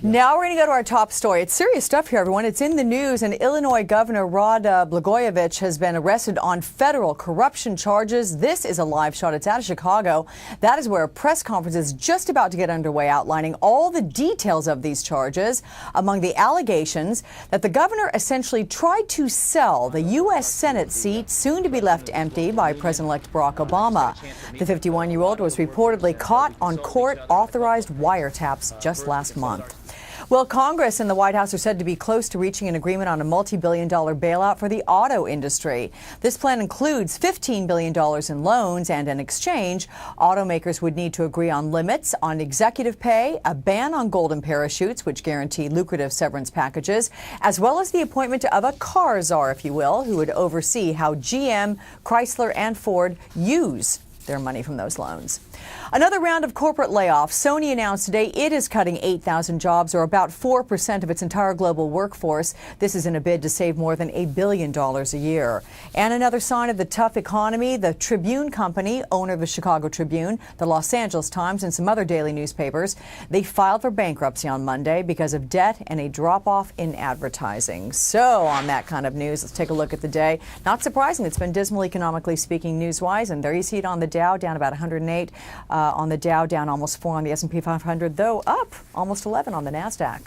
Now we're going to go to our top story. It's serious stuff here, everyone. It's in the news, and Illinois Governor Rod Blagojevich has been arrested on federal corruption charges. This is a live shot. It's out of Chicago. That is where a press conference is just about to get underway, outlining all the details of these charges. Among the allegations, that the governor essentially tried to sell the U.S. Senate seat, soon to be left empty by President-elect Barack Obama. The 51-year-old was reportedly caught on court-authorized wiretaps just last month. Well, Congress and the White House are said to be close to reaching an agreement on a multi-billion-dollar bailout for the auto industry. This plan includes $15 billion in loans, and in exchange, automakers would need to agree on limits on executive pay, a ban on golden parachutes, which guarantee lucrative severance packages, as well as the appointment of a car czar, if you will, who would oversee how GM, Chrysler, and Ford use their money from those loans. Another round of corporate layoffs. Sony announced today it is cutting 8,000 jobs, or about 4% of its entire global workforce. This is in a bid to save more than $1 billion a year. And another sign of the tough economy, the Tribune Company, owner of the Chicago Tribune, the Los Angeles Times, and some other daily newspapers, they filed for bankruptcy on Monday because of debt and a drop-off in advertising. So on that kind of news, let's take a look at the day. Not surprising, it's been dismal economically speaking news-wise, and there you see it on the Dow, down about 108. On the Dow, down almost 4 on the S&P 500, though up almost 11 on the NASDAQ.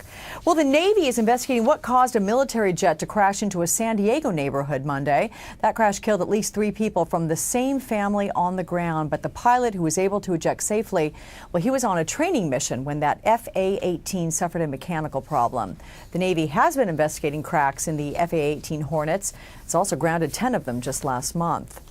Well, the Navy is investigating what caused a military jet to crash into a San Diego neighborhood Monday. That crash killed at least 3 people from the same family on the ground, but the pilot who was able to eject safely, well, he was on a training mission when that FA-18 suffered a mechanical problem. The Navy has been investigating cracks in the FA-18 Hornets. It's also grounded 10 of them just last month.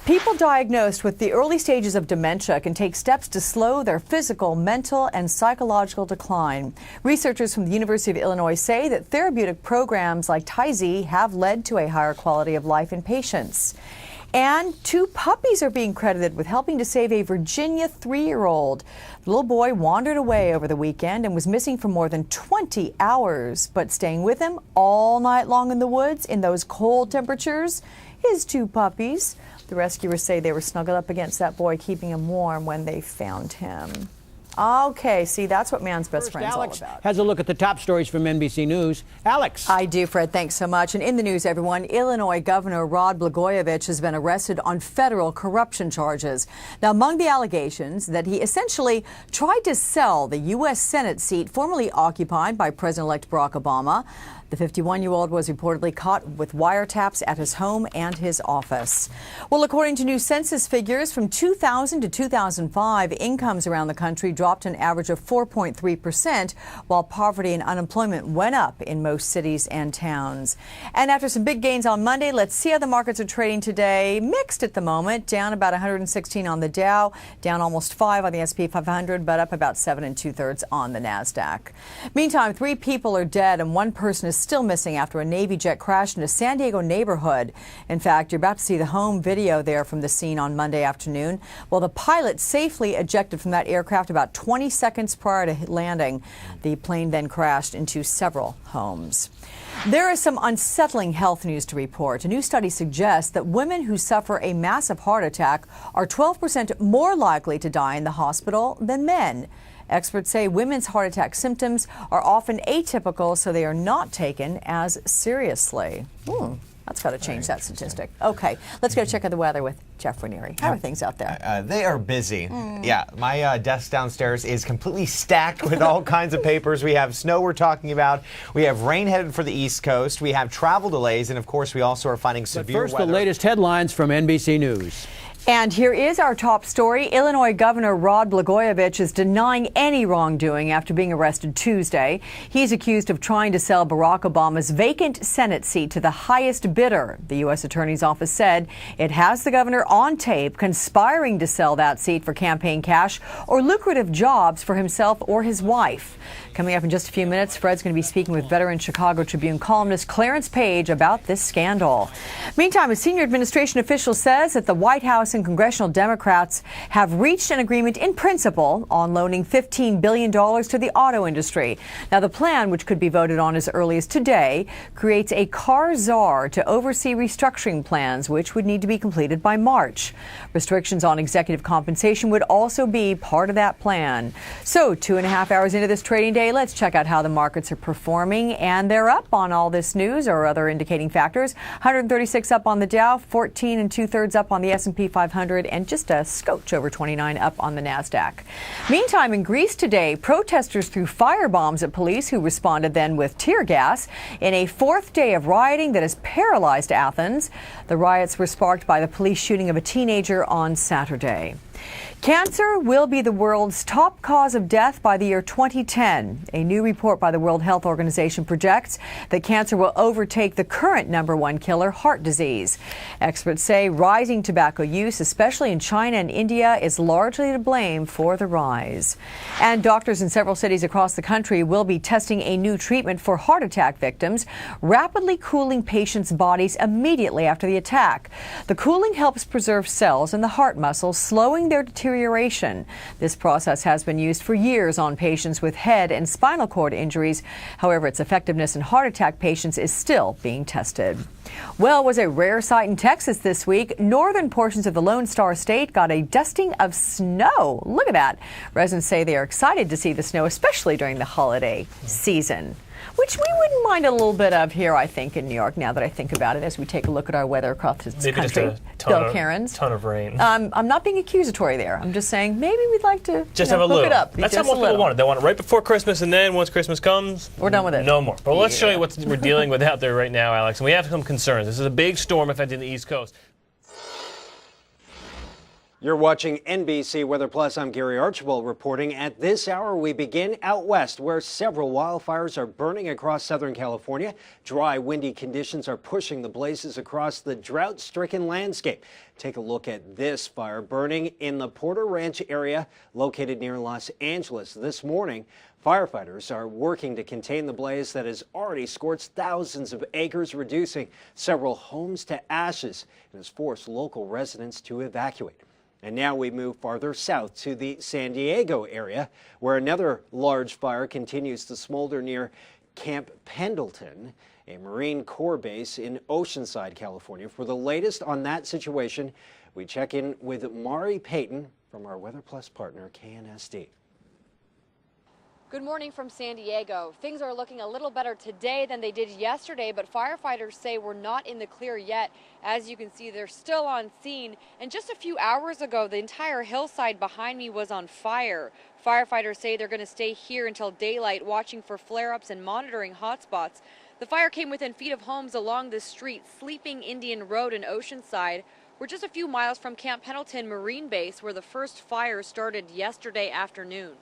People diagnosed with the early stages of dementia can take steps to slow their physical, mental, and psychological decline. Researchers from the University of Illinois say that therapeutic programs like Tyze have led to a higher quality of life in patients. And 2 puppies are being credited with helping to save a Virginia 3-year-old. The little boy wandered away over the weekend and was missing for more than 20 hours. But staying with him all night long in the woods in those cold temperatures, his 2 puppies. The rescuers say they were snuggled up against that boy, keeping him warm when they found him. Okay, see, that's what man's best friend's all about. Alex has a look at the top stories from NBC News. Alex. I do, Fred. Thanks so much. And in the news, everyone, Illinois Governor Rod Blagojevich has been arrested on federal corruption charges. Now, among the allegations, that he essentially tried to sell the U.S. Senate seat formerly occupied by President-elect Barack Obama. The 51-year-old was reportedly caught with wiretaps at his home and his office. Well, according to new census figures, from 2000 to 2005, incomes around the country dropped an average of 4.3%, while poverty and unemployment went up in most cities and towns. And after some big gains on Monday, let's see how the markets are trading today. Mixed at the moment, down about 116 on the Dow, down almost 5 on the S&P 500, but up about 7 2/3 on the NASDAQ. Meantime, 3 people are dead and 1 person is still missing after a Navy jet crashed in a San Diego neighborhood. In fact, you're about to see the home video there from the scene on Monday afternoon. Well, the pilot safely ejected from that aircraft about 20 seconds prior to landing. The plane then crashed into several homes. There is some unsettling health news to report. A new study suggests that women who suffer a massive heart attack are 12% more likely to die in the hospital than men. Experts say women's heart attack symptoms are often atypical, so they are not taken as seriously. That's got to change that statistic. Okay, let's go check out the weather with Jeff Ranieri. How are things out there? They are busy. Yeah, my desk downstairs is completely stacked with all kinds of papers. We have snow we're talking about. We have rain headed for the East Coast. We have travel delays. And, of course, we also are finding severe weather. But first, the latest headlines from NBC News. And here is our top story. Illinois Governor Rod Blagojevich is denying any wrongdoing after being arrested Tuesday. He's accused of trying to sell Barack Obama's vacant Senate seat to the highest bidder. The U.S. Attorney's Office said it has the governor on tape conspiring to sell that seat for campaign cash or lucrative jobs for himself or his wife. Coming up in just a few minutes, Fred's going to be speaking with veteran Chicago Tribune columnist Clarence Page about this scandal. Meantime, a senior administration official says that the White House and House and congressional Democrats have reached an agreement in principle on loaning $15 billion to the auto industry. Now, the plan, which could be voted on as early as today, creates a car czar to oversee restructuring plans, which would need to be completed by March. Restrictions on executive compensation would also be part of that plan. So 2.5 hours into this trading day, let's check out how the markets are performing. And they're up on all this news or other indicating factors. 136 up on the Dow, 14 2/3 up on the S&P 500, and just a scotch over 29 up on the NASDAQ. Meantime, in Greece today, protesters threw firebombs at police who responded then with tear gas in a fourth day of rioting that has paralyzed Athens. The riots were sparked by the police shooting of a teenager on Saturday. Cancer will be the world's top cause of death by the year 2010. A new report by the World Health Organization projects that cancer will overtake the current #1 killer, heart disease. Experts say rising tobacco use, especially in China and India, is largely to blame for the rise. And doctors in several cities across the country will be testing a new treatment for heart attack victims, rapidly cooling patients' bodies immediately after the attack. The cooling helps preserve cells in the heart muscle, slowing their deterioration. This process has been used for years on patients with head and spinal cord injuries. However, its effectiveness in heart attack patients is still being tested. Well, it was a rare sight in Texas this week. Northern portions of the Lone Star State got a dusting of snow. Look at that. Residents say they are excited to see the snow, especially during the holiday season, which we wouldn't mind a little bit of here, I think, in New York, now that I think about it, as we take a look at our weather across this country. Just a Bill Cairns. ton of rain. I'm not being accusatory there. I'm just saying maybe we'd like to Just have a hook little. it up. That's how most people want it. They want it right before Christmas, and then once Christmas comes, we're done with it. No more. But let's show you what we're dealing with out there right now, Alex. And we have some concerns. This is a big storm affecting the East Coast. You're watching NBC Weather Plus. I'm Gary Archibald reporting. At this hour, we begin out west, where several wildfires are burning across Southern California. Dry, windy conditions are pushing the blazes across the drought-stricken landscape. Take a look at this fire burning in the Porter Ranch area located near Los Angeles. This morning, firefighters are working to contain the blaze that has already scorched thousands of acres, reducing several homes to ashes, and has forced local residents to evacuate. And now we move farther south to the San Diego area, where another large fire continues to smolder near Camp Pendleton, a Marine Corps base in Oceanside, California. For the latest on that situation, we check in with Mari Payton from our WeatherPlus partner, KNSD. Good morning from San Diego. Things are looking a little better today than they did yesterday, but firefighters say we're not in the clear yet. As you can see, they're still on scene. And just a few hours ago, the entire hillside behind me was on fire. Firefighters say they're going to stay here until daylight, watching for flare-ups and monitoring hotspots. The fire came within feet of homes along the street, Sleeping Indian Road in Oceanside. We're just a few miles from Camp Pendleton Marine Base, where the first fire started yesterday afternoon.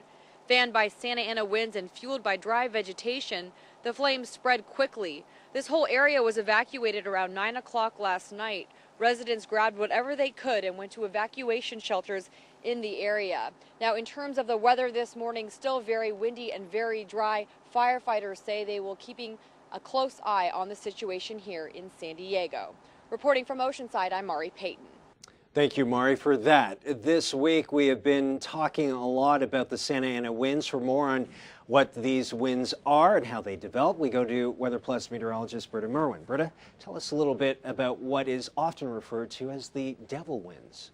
Fanned by Santa Ana winds and fueled by dry vegetation, the flames spread quickly. This whole area was evacuated around 9 o'clock last night. Residents grabbed whatever they could and went to evacuation shelters in the area. Now, in terms of the weather this morning, still very windy and very dry. Firefighters say they will keeping a close eye on the situation here in San Diego. Reporting from Oceanside, I'm Mari Payton. Thank you, Mari, for that. This week, we have been talking a lot about the Santa Ana winds. For more on what these winds are and how they develop, we go to WeatherPlus meteorologist Britta Merwin. Britta, tell us a little bit about what is often referred to as the devil winds.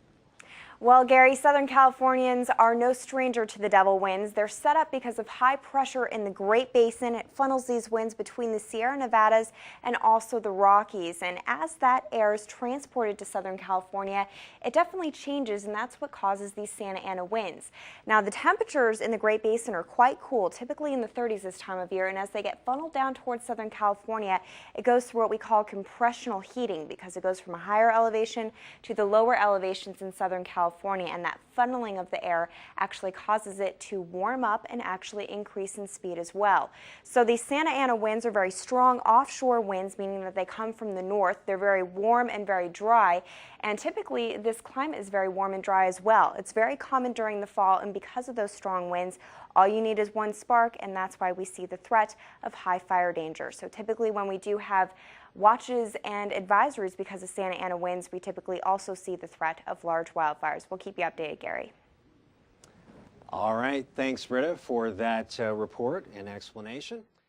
Well, Gary, Southern Californians are no stranger to the devil winds. They're set up because of high pressure in the Great Basin. It funnels these winds between the Sierra Nevadas and also the Rockies. And as that air is transported to Southern California, it definitely changes, and that's what causes these Santa Ana winds. Now, the temperatures in the Great Basin are quite cool, typically in the 30s this time of year. And as they get funneled down towards Southern California, it goes through what we call compressional heating, because it goes from a higher elevation to the lower elevations in Southern California, and that funneling of the air actually causes it to warm up and actually increase in speed as well. So these Santa Ana winds are very strong offshore winds, meaning that they come from the north. They're very warm and very dry, and typically this climate is very warm and dry as well. It's very common during the fall, and because of those strong winds, all you need is one spark, and that's why we see the threat of high fire danger. So typically when we do have watches and advisories because of Santa Ana winds. We typically also see the threat of large wildfires. We'll keep you updated, Gary. All right. Thanks, Britta, for that report and explanation.